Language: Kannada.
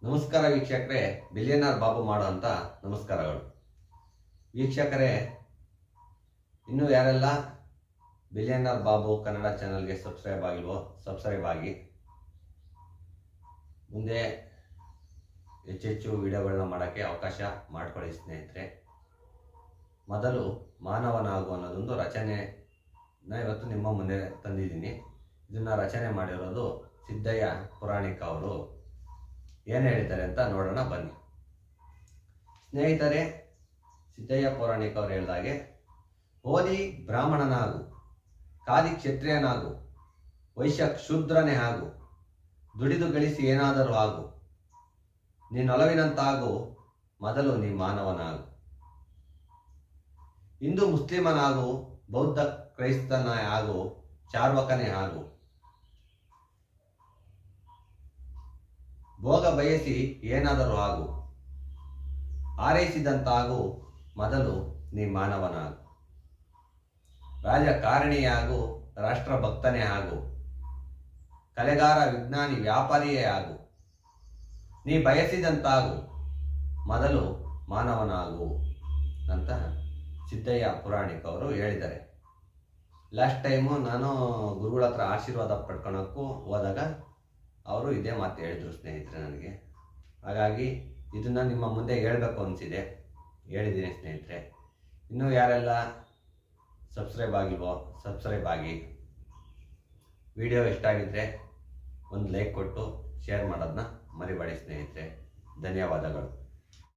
ನಮಸ್ಕಾರ ವೀಕ್ಷಕರೇ, ಬಿಲಿಯನರ್ ಬಾಬು ಮಾಡುವಂಥ ನಮಸ್ಕಾರಗಳು. ವೀಕ್ಷಕರೇ, ಇನ್ನೂ ಯಾರೆಲ್ಲ ಬಿಲಿಯನರ್ ಬಾಬು ಕನ್ನಡ ಚಾನಲ್ಗೆ ಸಬ್ಸ್ಕ್ರೈಬ್ ಆಗಿಲ್ವೋ ಸಬ್ಸ್ಕ್ರೈಬ್ ಆಗಿ. ಮುಂದೆ ಹೆಚ್ಚೆಚ್ಚು ವಿಡಿಯೋಗಳನ್ನ ಮಾಡೋಕ್ಕೆ ಅವಕಾಶ ಮಾಡಿಕೊಡಿ ಸ್ನೇಹಿತರೆ. ಮೊದಲು ಮಾನವನಾಗು ಅನ್ನೋದೊಂದು ರಚನೆನ ಇವತ್ತು ನಿಮ್ಮ ಮುಂದೆ ತಂದಿದ್ದೀನಿ. ಇದನ್ನು ರಚನೆ ಮಾಡಿರೋದು ಸಿದ್ದಯ್ಯ ಪುರಾಣಿಕ ಅವರು. ಏನು ಹೇಳಿದ್ದಾರೆ ಅಂತ ನೋಡೋಣ ಬನ್ನಿ ಸ್ನೇಹಿತರೆ. ಸಿದ್ದಯ್ಯ ಪೌರಾಣಿಕ ಅವರು ಹೇಳಿದಾಗೆ, ಓದಿ ಬ್ರಾಹ್ಮಣನಾಗು, ಕಾದಿ ಕ್ಷತ್ರಿಯನಾಗು, ವೈಶ್ಯ ಶೂದ್ರನೇ ಆಗು, ದುಡಿದು ಗಳಿಸಿ ಏನಾದರೂ ಆಗು, ನೀನೊಲವಿನಂತಾಗು, ಮೊದಲು ನೀ ಮಾನವನಾಗು. ಹಿಂದೂ ಮುಸ್ಲಿಮನಾಗು, ಬೌದ್ಧ ಕ್ರೈಸ್ತನ ಆಗು, ಚಾರ್ವಕನೇ ಆಗು. ಭೋಗ ಬಯಸಿ ಏನಾದರೂ ಆಗು, ಹಾರೈಸಿದಂತಾಗು, ಮೊದಲು ನೀ ಮಾನವನಾಗು. ರಾಜಕಾರಣಿಯಾಗು, ರಾಷ್ಟ್ರಭಕ್ತನೇ ಆಗು, ಕಲೆಗಾರ ವಿಜ್ಞಾನಿ ವ್ಯಾಪಾರಿಯೇ ಆಗು. ನೀ ಬಯಸಿದಂತಾಗು, ಮೊದಲು ಮಾನವನಾಗು ಅಂತ ಸಿದ್ದಯ್ಯ ಪುರಾಣಿಕ ಅವರು ಹೇಳಿದ್ದಾರೆ. ಲಾಸ್ಟ್ ಟೈಮು ನಾನು ಗುರುಗಳ ಹತ್ರ ಆಶೀರ್ವಾದ ಪಡ್ಕೊಳಕ್ಕೂ ಹೋದಾಗ ಅವರು ಇದೇ ಮಾತು ಹೇಳಿದರು ಸ್ನೇಹಿತರೆ ನನಗೆ. ಹಾಗಾಗಿ ಇದನ್ನು ನಿಮ್ಮ ಮುಂದೆ ಹೇಳಬೇಕು ಅನಿಸಿದೆ, ಹೇಳಿದ್ದೀನಿ ಸ್ನೇಹಿತರೆ. ಇನ್ನೂ ಯಾರೆಲ್ಲ ಸಬ್ಸ್ಕ್ರೈಬ್ ಆಗಿಲ್ವೋ ಸಬ್ಸ್ಕ್ರೈಬ್ ಆಗಿ. ವಿಡಿಯೋ ಇಷ್ಟ ಆಗಿದ್ದರೆ ಒಂದು ಲೈಕ್ ಕೊಟ್ಟು ಶೇರ್ ಮಾಡೋದನ್ನ ಮರಿಬೇಡಿ ಸ್ನೇಹಿತರೆ. ಧನ್ಯವಾದಗಳು.